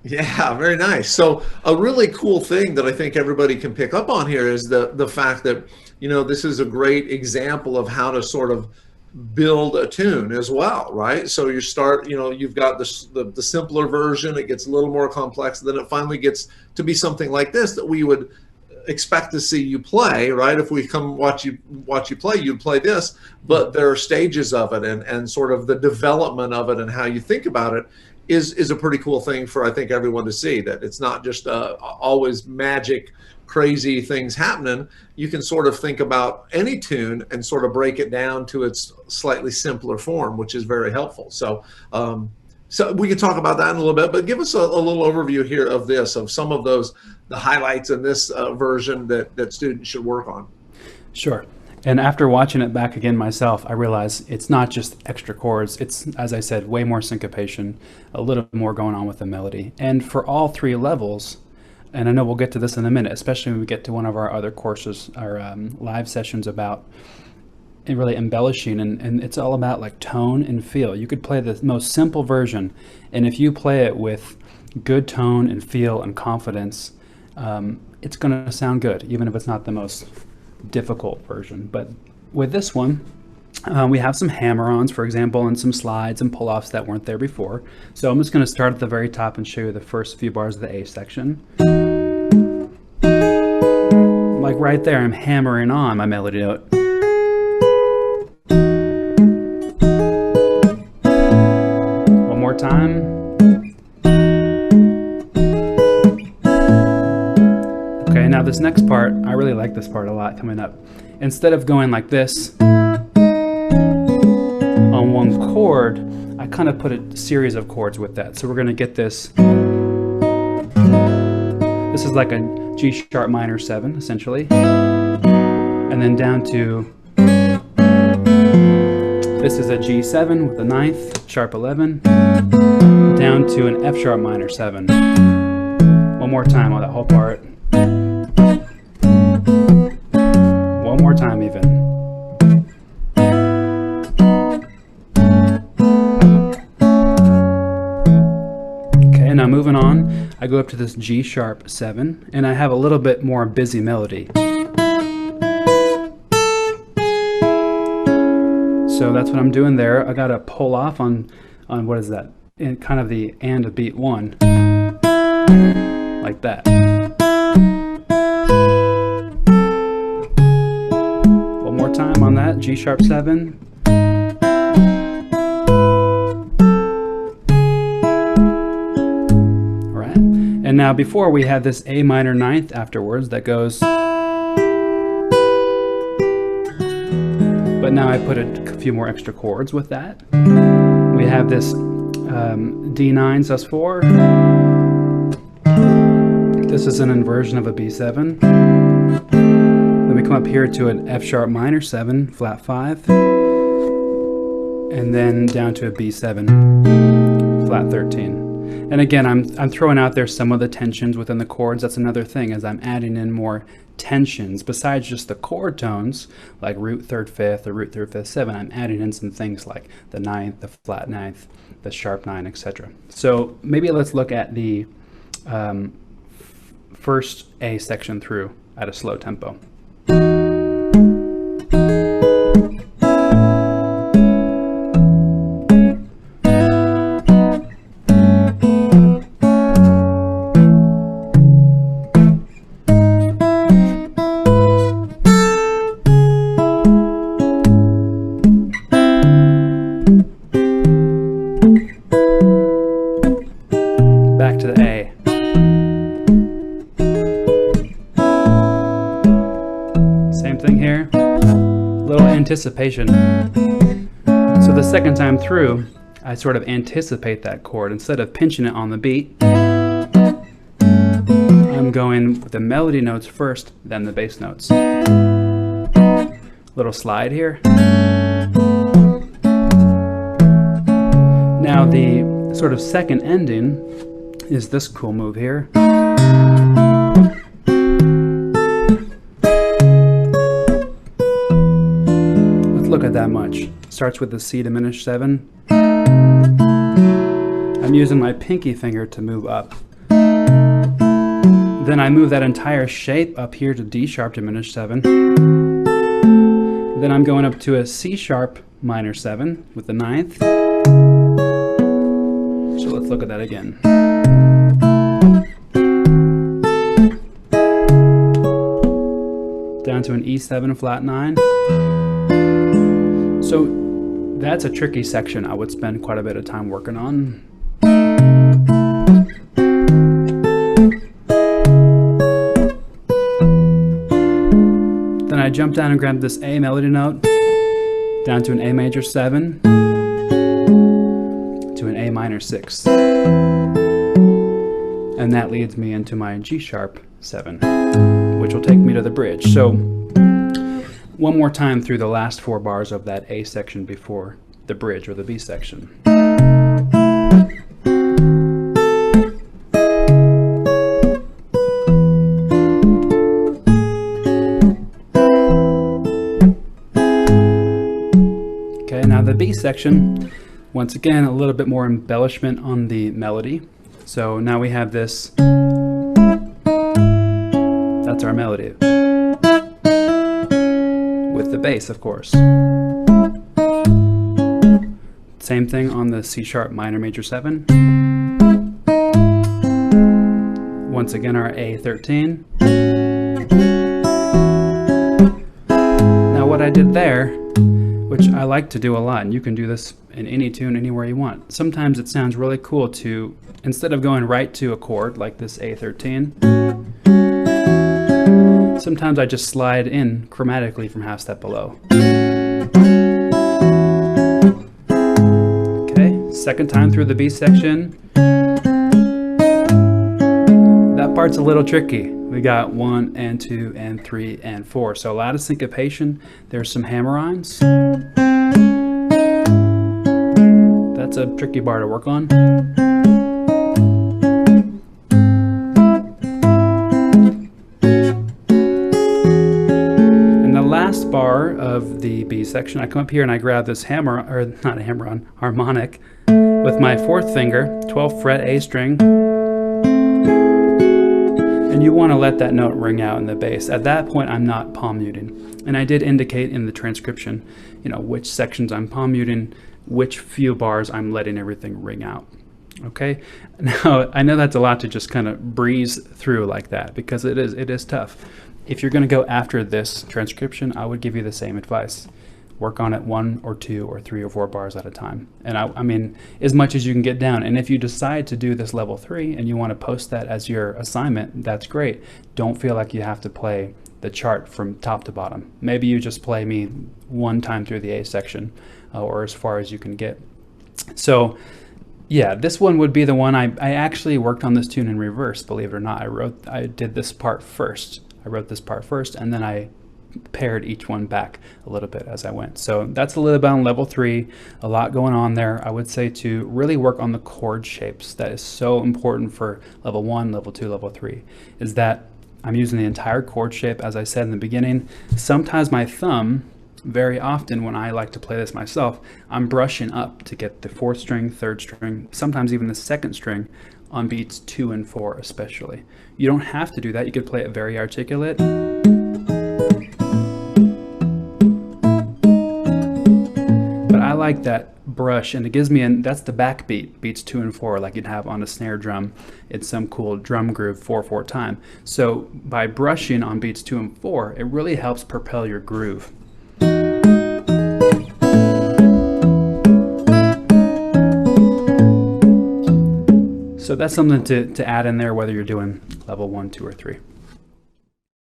Yeah, very nice. So a really cool thing that I think everybody can pick up on here is the fact that, this is a great example of how to sort of build a tune as well, right? So you start, you've got the simpler version, it gets a little more complex, then it finally gets to be something like this that we would expect to see you play, right? If we come watch you play, you'd play this, but there are stages of it, and sort of the development of it and how you think about it is a pretty cool thing for, I think, everyone to see, that it's not just always magic crazy things happening. You can sort of think about any tune and sort of break it down to its slightly simpler form, which is very helpful. So we can talk about that in a little bit, but give us a little overview here of this, of some of the highlights in this version that students should work on. Sure. And after watching it back again myself, I realized it's not just extra chords. It's, as I said, way more syncopation, a little more going on with the melody. And for all three levels, and I know we'll get to this in a minute, especially when we get to one of our other courses, our live sessions about really embellishing, and it's all about like tone and feel. You could play the most simple version, and if you play it with good tone and feel and confidence, it's going to sound good, even if it's not the most difficult version. But with this one, we have some hammer-ons, for example, and some slides and pull-offs that weren't there before. So I'm just going to start at the very top and show you the first few bars of the A section. Like right there, I'm hammering on my melody note. One more time. Okay, now this next part, I really like this part a lot coming up. Instead of going like this on one chord, I kind of put a series of chords with that. So we're going to get this. This is like a G sharp minor 7, essentially. And then down to, this is a G7 with a 9th, sharp 11, down to an F sharp minor 7. One more time on that whole part. One more time even. Okay, now moving on, I go up to this G sharp 7, and I have a little bit more busy melody. So that's what I'm doing there. I got to pull off on what is that? In kind of the and of beat 1, like that. One more time on that G sharp 7. All right. And now before we had this A minor 9th afterwards that goes. But now I put a few more extra chords with that. We have this D9 sus4. This is an inversion of a B7. Then we come up here to an F sharp minor 7, flat 5. And then down to a B7, flat 13. And again, I'm throwing out there some of the tensions within the chords. That's another thing, as I'm adding in more tensions besides just the chord tones like root 3rd 5th or root 3rd 5th 7. I'm adding in some things like the 9th, the flat 9th, the sharp 9, etc. So maybe let's look at the first A section through at a slow tempo. Anticipation. So the second time through, I sort of anticipate that chord. Instead of pinching it on the beat, I'm going with the melody notes first, then the bass notes. Little slide here. Now the sort of second ending is this cool move here. Look at that much. Starts with the C diminished 7. I'm using my pinky finger to move up Then I move that entire shape up here to D sharp diminished 7. Then I'm going up to a C sharp minor 7 with the 9th. So let's look at that again. Down to an E7 flat 9. So that's a tricky section I would spend quite a bit of time working on. Then I jump down and grab this A melody note, down to an A major 7, to an A minor 6. And that leads me into my G sharp 7, which will take me to the bridge. So one more time through the last 4 bars of that A section before the bridge or the B section. Okay, now the B section, once again, a little bit more embellishment on the melody. So now we have this, that's our melody. With the bass, of course. Same thing on the C sharp minor major 7. Once again, our A13. Now what I did there, which I like to do a lot, and you can do this in any tune anywhere you want. Sometimes it sounds really cool to, instead of going right to a chord like this A13, sometimes I just slide in chromatically from half step below. Okay, second time through the B section. That part's a little tricky. We got 1 and 2 and 3 and 4. So a lot of syncopation. There's some hammer-ons. That's a tricky bar to work on. Last bar of the B section, I come up here and I grab this hammer, or not a hammer-on, harmonic, with my 4th finger, 12th fret A string, and you want to let that note ring out in the bass. At that point, I'm not palm muting, and I did indicate in the transcription, you know, which sections I'm palm muting, which few bars I'm letting everything ring out. Okay, now I know that's a lot to just kind of breeze through like that, because it is tough. If you're going to go after this transcription, I would give you the same advice. Work on it 1 or 2 or 3 or 4 bars at a time. And I mean, as much as you can get down. And if you decide to do this level 3 and you want to post that as your assignment, that's great. Don't feel like you have to play the chart from top to bottom. Maybe you just play me 1 time through the A section, or as far as you can get. So yeah, this one would be the one. I actually worked on this tune in reverse, believe it or not. I did this part first. I wrote this part first, and then I paired each one back a little bit as I went. So that's a little bit on level 3, a lot going on there. I would say to really work on the chord shapes. That is so important for level 1, level 2, level 3, is that I'm using the entire chord shape, as I said in the beginning. Sometimes my thumb, very often when I like to play this myself, I'm brushing up to get the 4th string, 3rd string, sometimes even the 2nd string on beats 2 and 4 especially. You don't have to do that. You could play it very articulate. But I like that brush, and it gives me, that's the backbeat, beats 2 and 4, like you'd have on a snare drum. It's some cool drum groove 4/4 time. So by brushing on beats 2 and 4, it really helps propel your groove. So that's something to add in there, whether you're doing level 1, 2, or 3.